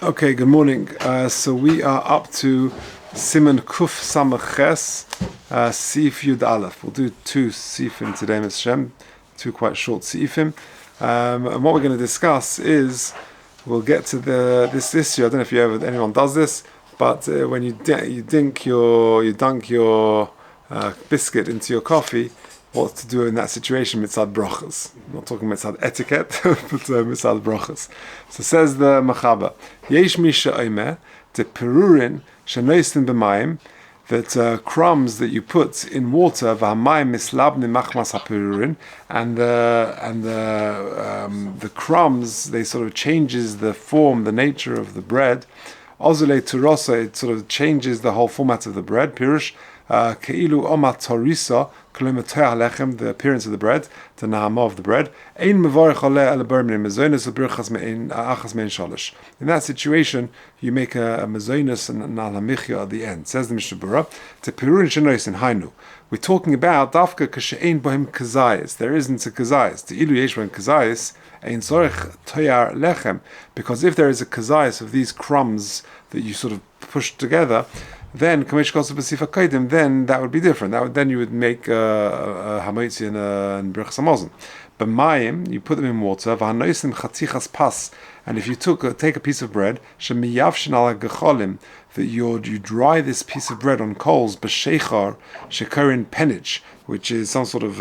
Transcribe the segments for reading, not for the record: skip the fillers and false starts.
Okay, good morning. So we are up to Siman Kuf Samach Ches, Sif Yud Aleph. We'll do two Sifim today, Mr. Shem, two quite short Sifim. And what we're going to discuss is, we'll get to this issue. I don't know if anyone does this, but when you dunk your biscuit into your coffee, what to do in that situation, mitzad brachas. I'm not talking mitzad etiquette, but mitzad brachas. So says the Machaba, Yesh mi she'omer, the perurin shenoisten b'mayim, that crumbs that you put in water, v'hamayim mislabnim machmas haperurin, and the crumbs, they sort of changes the form, the nature of the bread. Ozule turosa, it sort of changes the whole format of the bread. Pirush, Keilu omat torisa, the appearance of the bread, the nahama of the bread. In that situation, you make a mezonos and an alamichya at the end. Says the Mishnah Berurah, to pirurin shenois in hainu. We're talking about dafka kashein bohem kazayis. There isn't a kazayis. The ilu yesh bohem kazayis ein zorich toyar lechem. Because if there is a kazayis of these crumbs that you sort of push together, then then that would be different. Then you would make hamoitzi and brachas hamazon. But mayim, you put them in water. V'hanoisim chatichas pas. And if you take a piece of bread, shemiyavshin ala gecholim, that you dry this piece of bread on coals, b'sheichar shekarin penich, which is some sort of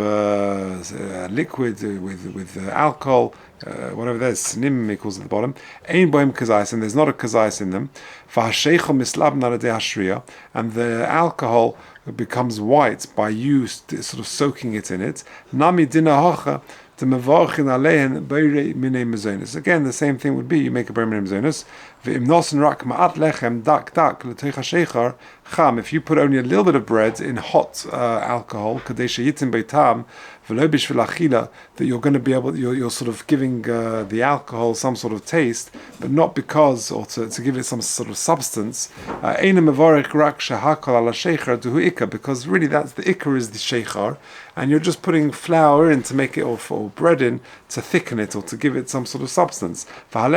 liquid with alcohol, whatever that is, snim equals at the bottom. Ein bohem kazayis, and there's not a kazayis in them. V'hasheichar mislab naradei hashriya, and the alcohol becomes white by you sort of soaking it in it. Nami dina hocha. Again, the same thing would be, you make a ber minei mezonos. If you put only a little bit of bread in hot alcohol, that you're going to be able, you're sort of giving the alcohol some sort of taste, but not because, or to give it some sort of substance. Because really that's the ikar is the sheikhar, and you're just putting flour in to make it, or bread in to thicken it or to give it some sort of substance. And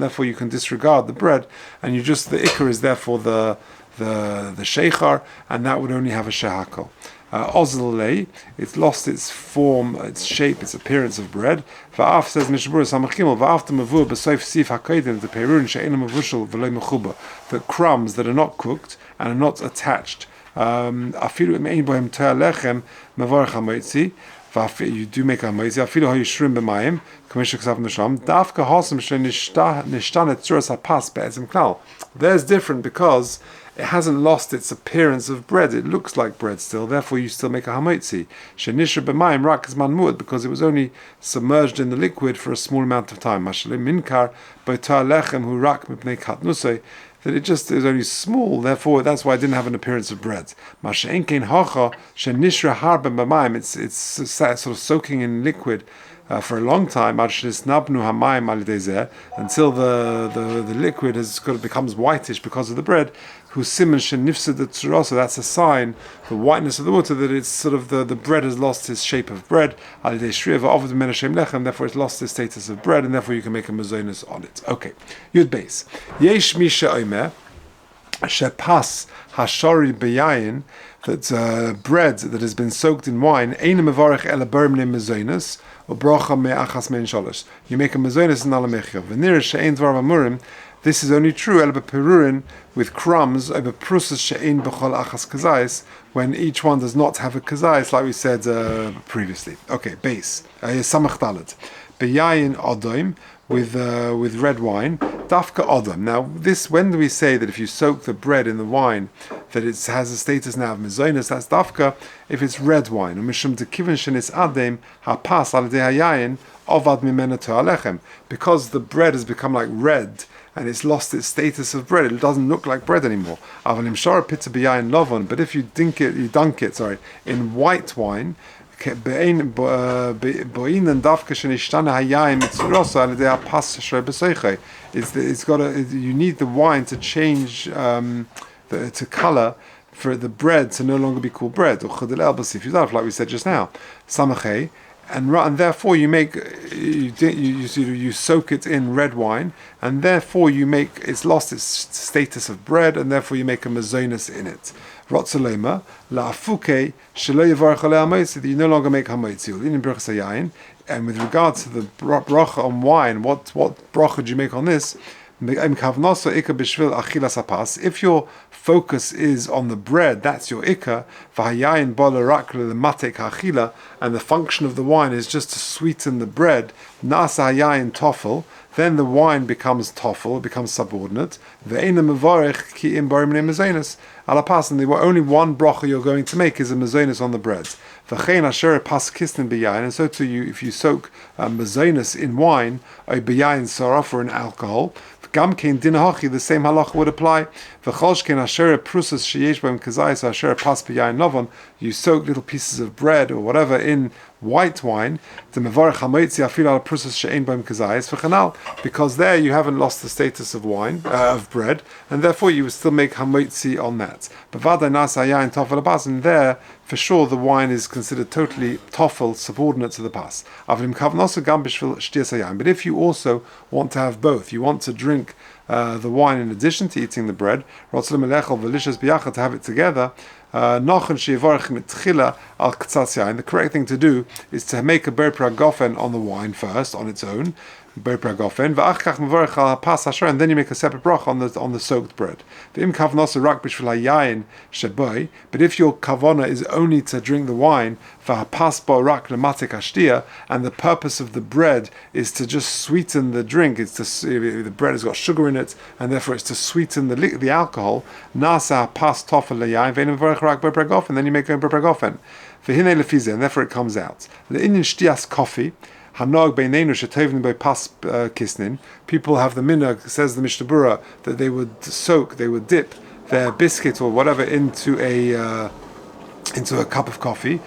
therefore you can disregard the bread, and the ikar is therefore the sheikhar, and that would only have a shehakol. Ozlei, it's lost its form, its shape, its appearance of bread. Va'af says Mishabur Samachimel, Va'af Mavur B'Soif Sif HaKodim, the Perun She'ena Mavushal V'Lo Mechuba, the crumbs that are not cooked and are not attached. Afilu Me'in Bohem Toya Lechem Mavarach HaMoitzi. You do make a hamoitzi. Afilu ha'yishrim b'mayim, k'mishak sav nisham. Dafka ha'asam she'nishtanet tzuras ha'pas be'etzem klal. There's different because it hasn't lost its appearance of bread. It looks like bread still. Therefore, you still make a hamoitzi. She'nishra b'mayim rak zman mu'ad, because it was only submerged in the liquid for a small amount of time. Mashalim minkar b'tah lechem hu rak mipnei katnusei. That it just is only small, therefore that's why it didn't have an appearance of bread. It's sort of soaking in liquid for a long time until the liquid becomes whitish because of the bread. So that's a sign, the whiteness of the water, that it's sort of the bread has lost its shape of bread. Therefore it's lost its status of bread, and therefore you can make a mezonos on it. Okay, Yud Beis. Yesh mi she'omer shepas hashori beyayin, that bread that has been soaked in wine, ein mevarich ela ber minei mezonos or bracha me'achas mein shalosh. You make a mezonos and alamechia. V'nir she'ein dvar v'amurim. This is only true el beperurin, with crumbs over prusas she'ein b'chol achas kazayis, when each one does not have a kazayis, like we said previously. Okay, base samach dalet beyayin odoim, with red wine, dafka odom. Now, this, when do we say that if you soak the bread in the wine, that it has a status now of mezonos? That's dafka if it's red wine. Mishum dekiven shenis adem hapas al dehayayin ovad mimena to'alechem, because the bread has become like red, and it's lost its status of bread. It doesn't look like bread anymore. But if you dunk it in white wine, you need the wine to change to color, for the bread to no longer be called bread, or like we said just now. and therefore you make you soak it in red wine, and therefore it's lost its status of bread, and therefore you make a mazonos in it. Rotzalema la'afuke shelo yivarach alei hamoitzi, that you no longer make hamoitzi. And with regards to the bracha on wine, what bracha do you make on this? If your focus is on the bread, that's your ikka. And the function of the wine is just to sweeten the bread. Then the wine becomes toffel, it becomes subordinate. And the only one bracha you're going to make is a mazonos on the bread. And so too, if you soak mazonos in wine, or beyayin saraf, or in alcohol, the same halach would apply. You soak little pieces of bread or whatever in white wine, because there you haven't lost the status of wine, of bread, and therefore you would still make hamoitzi on that. And there, for sure, the wine is considered totally toffel, subordinate to the pas. But if you also want to have both, you want to drink the wine in addition to eating the bread, to have it together, the correct thing to do is to make a ber pragofen on the wine first, on its own, and then you make a separate brach on the soaked bread. But if your kavana is only to drink the wine, and the purpose of the bread is to just sweeten the drink, the bread has got sugar in it, and therefore it's to sweeten the alcohol, and then you make a bragofen. And therefore it comes out. Coffee. People have the minhag, says the Mishnah Berurah, that they would dip their biscuit or whatever into a cup of coffee.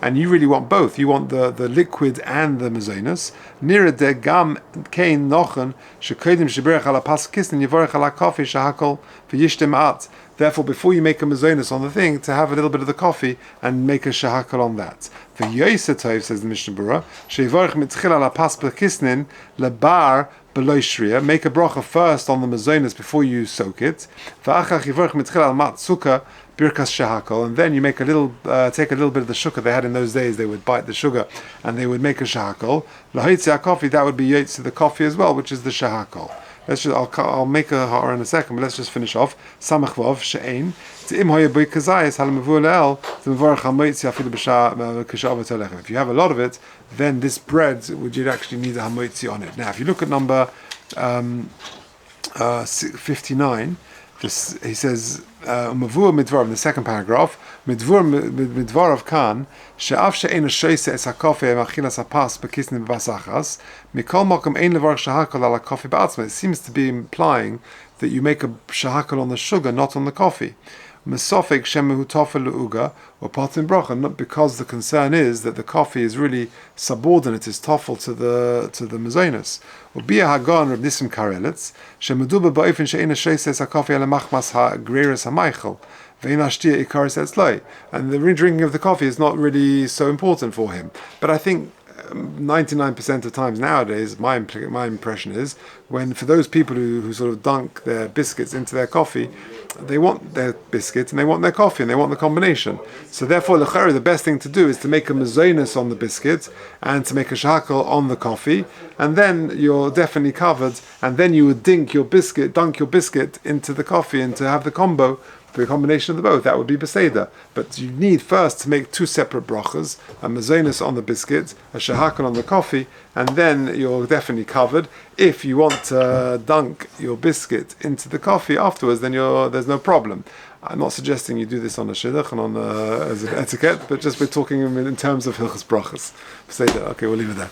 And you really want both. You want the liquid and the mazonos. Therefore, before you make a mazonos on the thing, to have a little bit of the coffee and make a shahakal on that. The Yosef says the Mishnah Berurah, make a bracha first on the mazonos before you soak it. And then you make take a little bit of the sugar they had in those days. They would bite the sugar and they would make a shahakal. That would be yotze the coffee as well, which is the shahakal. I'll make a ha'ara in a second, but let's just finish off. Samach vav she'ein t'im hoya boi kazayis halamevu le'el t'mevarach hamoitzi afilu b'sha'ava tolechem. If you have a lot of it, then this bread you'd actually need a hamoitzi on it. Now, if you look at number 59, he says umavur midvar in the second paragraph. Midvar of kan she'af she'ein shoyse es hakofe machilas hapas bekisnin b'basachas mikol mokom ein levar shahakol ala coffee ba'atzma. It seems to be implying that you make a shahakol on the sugar, not on the coffee. Mesofik shemehu tofel lu'uga or patim bracha, not because the concern is that the coffee is really subordinate, is toffel to the mazonos. Ubia hagon Reb Nisim Karelitz shemeduba ba'ofen she'ein shoyse es hakofe ala machmas ha'greris ha'meichel. And the drinking of the coffee is not really so important for him. But I think 99% of times nowadays, my impression is, for those people who sort of dunk their biscuits into their coffee, they want their biscuits and they want their coffee and they want the combination. So therefore, the best thing to do is to make a mazonos on the biscuit and to make a shahakal on the coffee, and then you're definitely covered. And then you would dunk your biscuit into the coffee and to have the combination of the both. That would be beseder. But you need first to make two separate brachas, a mazonos on the biscuit, a shahakal on the coffee, and then you're definitely covered. If you want to dunk your biscuit into the coffee afterwards, then there's no problem. I'm not suggesting you do this on a shidduch and as an etiquette, but just we're talking in terms of hilchos brachas. Beseder. Okay, we'll leave it there.